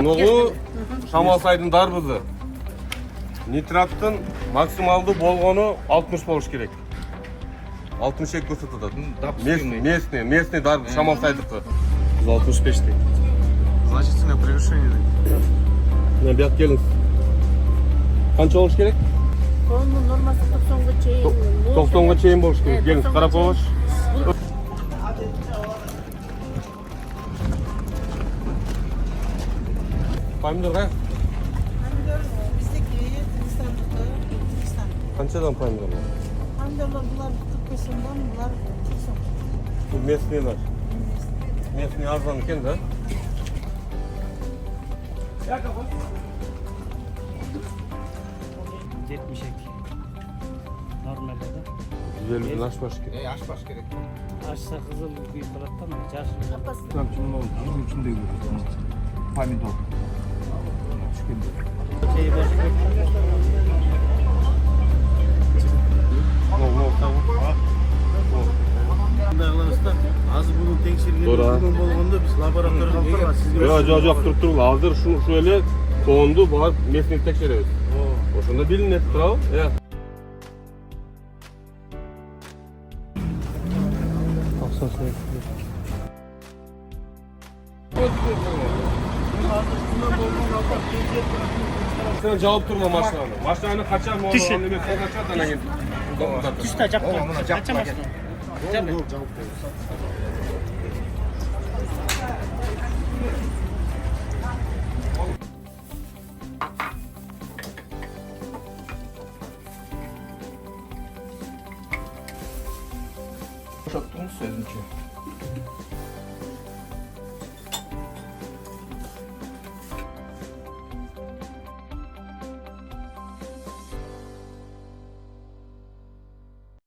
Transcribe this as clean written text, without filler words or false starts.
Bunları Şamalsay'dın darbızı. Nitrattın maksimaldı bolgonu 60 boluş gerek. 60 ek ısıtıda. Местный darb Şamalsay'dıkı. 165 değil. Значительное превышение. Ne bir gelin. Kaç oluş gerek? Onun norması 90'ga çeyin. 90'ga çeyin boluş gerek. Gelin karap oluş. Pomidor kaç? Bizdeki Hindistan'daki Türkistan. Kaçadan pomidor var? Pomidorlar bunlar 45 so'mdan, bunlar 40 so'm. Bu местныйlar. Местный arzon ekan da. Normalde. 150'den aşmaş gerek. Aşbaş gerek. Aşsa kızıl büyük taraftan mı? Çarşı. Bunun içinde yürüyor. Pomidor. Şeyi bozuk. Az bunu tekşirgen bolganda biz laboratuvar kalkırlar. Yok turib hazır şu şöyle kondu barıp местный tekşiremiz. Oşunda bilinет turab. Ya. Sen cevap durma maşlanı. Maşlanı kaçar mı? Tişi. Onu kaçar da ne? Tüste çapma. Kaçamazsın.